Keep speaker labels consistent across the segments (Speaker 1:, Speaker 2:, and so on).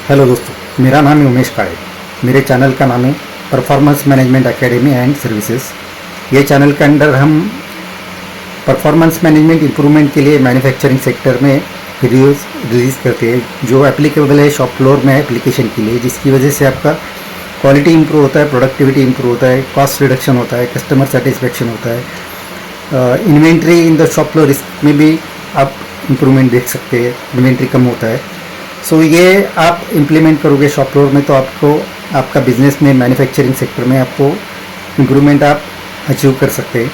Speaker 1: Hello दोस्तों, मेरा नाम है उमेश काळे। मेरे चैनल का नाम है performance management academy and services. ये चैनल के अंदर हम परफॉर्मेंस मैनेजमेंट इम्प्रूवमेंट के लिए मैन्युफैक्चरिंग सेक्टर में वीडियोस रिलीज़ करते हैं जो एप्लीकेबल है शॉप फ्लोर में एप्लीकेशन के लिए, जिसकी वजह से आपका क्वालिटी इंप्रूव होता है, प्रोडक्टिविटी इंप्रूव होता है, कॉस्ट रिडक्शन होता है, कस्टमर सेटिस्फेक्शन होता है। Inventory in the shop floor इसमें भी आप इम्प्रूवमेंट देख सकते हैं, इन्वेंट्री कम होता है। सो ये आप इम्प्लीमेंट करोगे शॉप फ्लोर में तो आपको आपका बिजनेस में मैन्युफैक्चरिंग सेक्टर में आपको इम्प्रूवमेंट आप अचीव कर सकते हैं।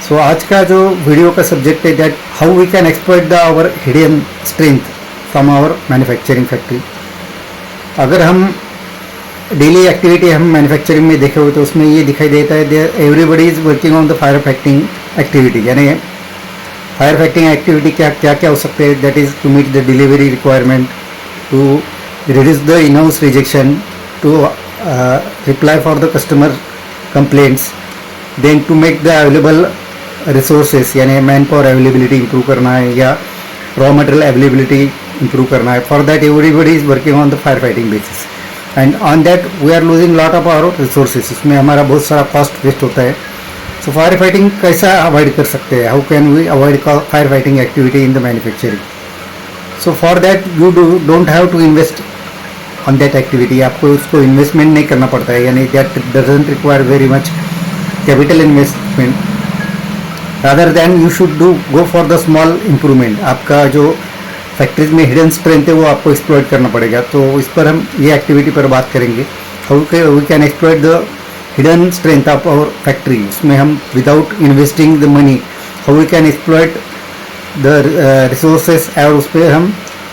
Speaker 1: सो आज का जो वीडियो का सब्जेक्ट है that how we can exploit the our hidden strength from our manufacturing factory. अगर हम डेली एक्टिविटी हम मैन्युफैक्चरिंग में देखे हुए तो उसमें ये दिखाई देता है everybody is working on the fire fighting activity. यानी फायर फाइटिंग एक्टिविटी क्या क्या क्या हो सकते हैं, that is to meet the delivery requirement, to reduce the in-house rejection, to reply for the customer complaints, then to make the available resources यानी man power availability improve करना है या रॉ मटेरियल अवेलेबिलिटी इंप्रूव करना है। For that everybody is working on the fire fighting basis and on that we are losing lot of our resources. उसमें हमारा बहुत सारा कॉस्ट वेस्ट होता है। सो फायर फाइटिंग कैसा अवॉइड कर सकते हैं, how can we avoid fire fighting activity in the manufacturing. So for that you don't have to invest on that activity. आपको उसको इन्वेस्टमेंट नहीं करना पड़ता है, यानी that doesn't require very much capital investment. Rather than you should go for the small improvement. आपका जो factories में हिडन स्ट्रेंथ है वो आपको एक्सप्लॉइट करना पड़ेगा। तो इस पर हम ये एक्टिविटी पर बात करेंगे, how we can exploit the hidden strength of our factory. उसमें हम without investing the money how we can exploit the resources और उस पर हम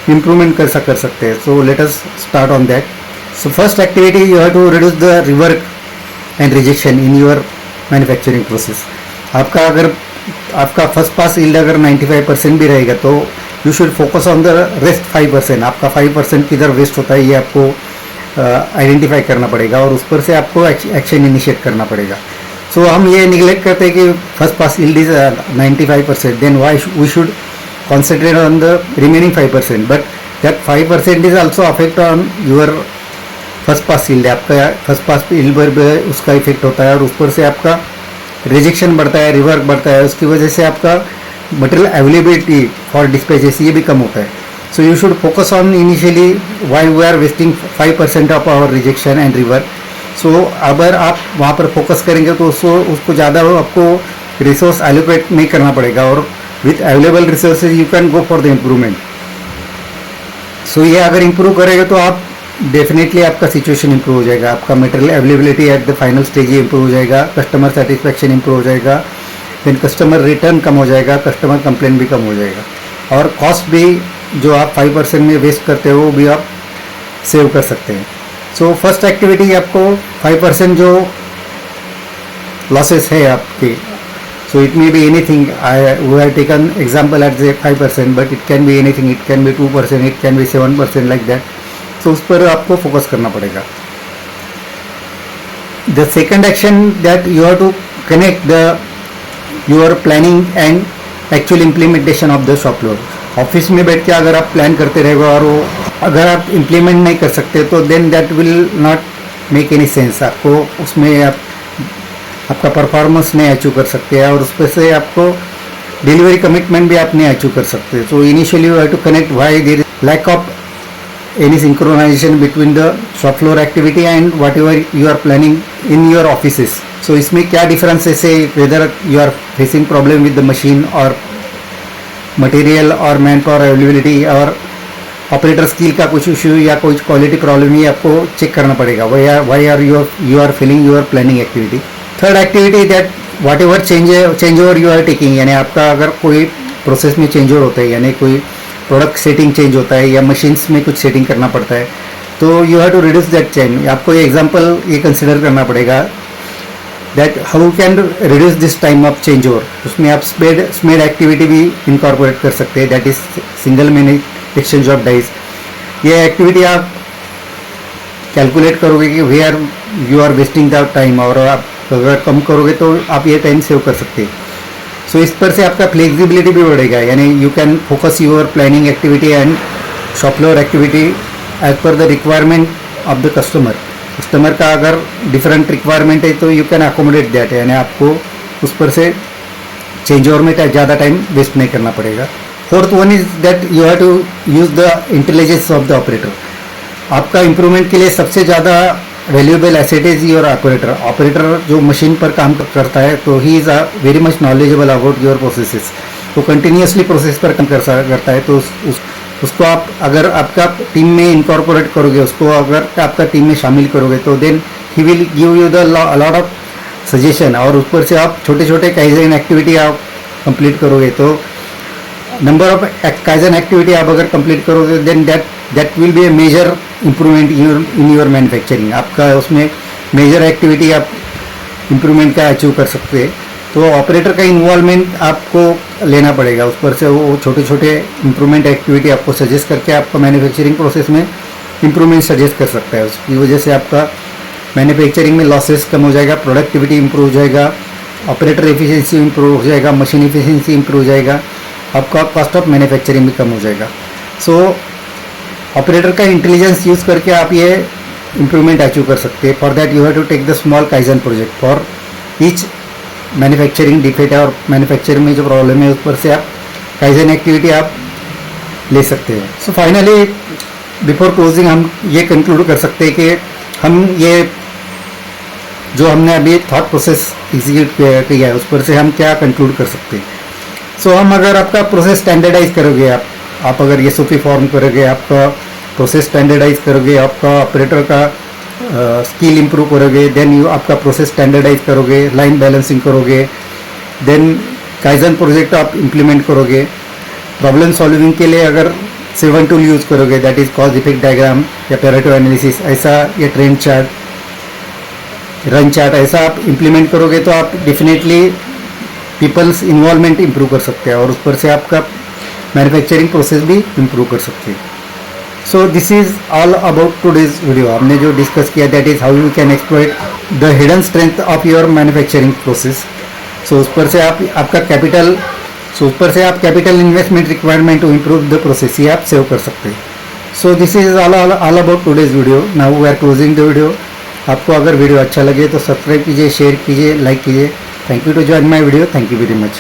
Speaker 1: इम्प्रूवमेंट कर सकते हैं। So let us start on that. So first activity you have to reduce the rework and rejection in your manufacturing process. आपका अगर आपका फर्स्ट पास यील्ड अगर 95% भी रहेगा तो you should focus on the rest 5%। आपका 5% किधर वेस्ट होता है ये आपको आइडेंटिफाई करना पड़ेगा और उस पर से आपको एक्शन इनिशिएट करना पड़ेगा। सो हम ये निगलेक्ट करते हैं कि first pass yield is 95%, then why we should concentrate on the remaining 5%, but that 5% is also affect on your first pass yield। आपका फर्स्ट पास यील्ड पर भी उसका इफेक्ट होता है और उस पर से आपका रिजेक्शन बढ़ता है, रिवर्क बढ़ता है, उसकी वजह से आपका मटेरियल अवेलेबिलिटी फॉर डिस्पैचेस ये भी कम होता है। So you should focus on initially why we are wasting 5% of our rejection and rework. So अगर आप वहाँ पर फोकस करेंगे तो उसको ज़्यादा आपको रिसोर्स एलोकेट नहीं करना पड़ेगा और with available resources you can go for the improvement. So ये अगर इम्प्रूव करेगा तो आप डेफिनेटली आपका सिचुएशन इंप्रूव हो जाएगा, आपका material availability at the final stage ये इंप्रूव हो जाएगा, कस्टमर सेटिस्फैक्शन इंप्रूव हो जाएगा, देन कस्टमर रिटर्न कम हो जाएगा, कस्टमर कंप्लेन भी कम हो जाएगा और कॉस्ट भी जो आप 5% में वेस्ट करते हो वो भी आप सेव कर सकते हैं। सो फर्स्ट एक्टिविटी आपको 5% जो लॉसेस है आपके, so it may be anything. We have taken example at the 5%, but it can be anything. It can be 2%, it can be 7% like that. So उस पर आपको फोकस करना पड़ेगा। The second action that you have to connect your planning and actual implementation of the shop floor। Office में बैठ के अगर आप प्लान करते रहेगा और वो अगर आप इम्प्लीमेंट नहीं कर सकते तो then that will not make any sense। आपको उसमें आपका परफॉर्मेंस नहीं अचीव कर सकते हैं और उस पर से आपको डिलीवरी कमिटमेंट भी आप नहीं अचीव कर सकते। So initially you have to connect why there is lack of any synchronisation between the shop floor activity and whatever you are planning in your offices. So इसमें क्या differences है, whether you are facing problem with the machine और material और man power availability और operator skill का कुछ issue या कोई क्वालिटी प्रॉब्लम ये आपको चेक करना पड़ेगा। Why are you are feeling your planning activity. Third activity that whatever changeover you are taking, यानी आपका अगर कोई प्रोसेस में चेंज ओवर होता है, यानी कोई प्रोडक्ट सेटिंग चेंज होता है या मशीन्स में कुछ सेटिंग करना पड़ता है तो you have to reduce that change. आपको ये एग्जांपल ये कंसिडर करना पड़ेगा that how can reduce this time of changeover. उसमें आप स्मेड एक्टिविटी भी इनकॉर्पोरेट कर सकते हैं, that is single minute exchange of dies. ये एक्टिविटी आप कैलकुलेट करोगे कि where are you are wasting the time और आप अगर कम करोगे तो आप ये टाइम सेव कर सकते हैं। सो इस पर से आपका फ्लेक्सिबिलिटी भी बढ़ेगा, यानी you can focus your planning activity and shop floor activity as per the requirement of the customer का अगर डिफरेंट रिक्वायरमेंट है तो यू कैन अकोमोडेट दैट, यानी आपको उस पर से चेंज ओवर में ज़्यादा टाइम वेस्ट नहीं करना पड़ेगा। Fourth one is that you have to use the intelligence of the operator. आपका इम्प्रूवमेंट के लिए सबसे ज़्यादा valuable asset is your operator. Operator जो मशीन पर काम करता है तो he is very much knowledgeable about your processes. वो कंटिन्यूसली प्रोसेस पर काम करता है, तो उसको आप अगर आपका टीम में इनकॉर्पोरेट करोगे, उसको अगर आपका टीम में शामिल करोगे तो then he will give you the lot of suggestion, और ऊपर से आप छोटे छोटे काइजन एक्टिविटी आप कंप्लीट करोगे तो नंबर ऑफ काइजन एक्टिविटी आप अगर कंप्लीट करोगे then that will be a major improvement in your manufacturing. आपका उसमें मेजर एक्टिविटी आप इम्प्रूवमेंट का अचीव कर सकते हैं। तो ऑपरेटर का इन्वॉल्वमेंट आपको लेना पड़ेगा, उस पर से वो छोटे छोटे इम्प्रूवमेंट एक्टिविटी आपको सजेस्ट करके आपका मैन्युफैक्चरिंग प्रोसेस में इम्प्रूवमेंट सजेस्ट कर सकता है। उसकी वजह से आपका मैन्युफैक्चरिंग में लॉसेस कम हो जाएगा, प्रोडक्टिविटी इंप्रूव हो जाएगा, ऑपरेटर एफिशिएंसी इंप्रूव हो जाएगा, मशीन एफिशिएंसी इंप्रूव हो जाएगा, आपका कॉस्ट ऑफ मैन्युफैक्चरिंग भी कम हो जाएगा। सो ऑपरेटर का इंटेलिजेंस यूज़ करके आप ये इम्प्रूवमेंट अचीव कर सकते हैं। For that you have to take the small kaizen project for each manufacturing defect है, और मैन्युफैक्चरिंग में जो प्रॉब्लम है उस पर से आप काइजन एक्टिविटी आप ले सकते हैं। सो फाइनली बिफोर क्लोजिंग हम ये कंक्लूड कर सकते हैं कि हम ये जो हमने अभी थॉट प्रोसेस एग्जीक्यूट किया है उस पर से हम क्या कंक्लूड कर सकते हैं। सो हम अगर आपका प्रोसेस स्टैंडर्डाइज करोगे, आप अगर ये SOP फॉर्म करोगे, आपका प्रोसेस स्टैंडर्डाइज करोगे, आपका ऑपरेटर का स्किल इंप्रूव करोगे, देन यू आपका प्रोसेस स्टैंडर्डाइज करोगे, लाइन बैलेंसिंग करोगे, देन काइजन प्रोजेक्ट आप इम्प्लीमेंट करोगे, प्रॉब्लम सॉल्विंग के लिए अगर 7 टूल यूज़ करोगे, that is cause effect diagram या पेरेटो एनालिसिस, ऐसा ये ट्रेंड चार्ट, रन चार्ट, ऐसा आप इम्प्लीमेंट करोगे तो आप डेफिनेटली पीपल्स इन्वॉल्वमेंट इंप्रूव कर सकते हैं और उस पर से आपका मैन्युफैक्चरिंग प्रोसेस भी इंप्रूव कर सकते हैं। So this is all about today's video. हमने जो डिस्कस किया that is how you can exploit the hidden strength of your manufacturing process. So उस पर से आपका capital capital investment requirement to improve the process ये आप सेव कर सकते हैं। So this is all about today's video. Now we are closing the video. आपको अगर वीडियो अच्छा लगे तो सब्सक्राइब कीजिए, शेयर कीजिए, लाइक कीजिए। Thank you to join my video. Thank you very much.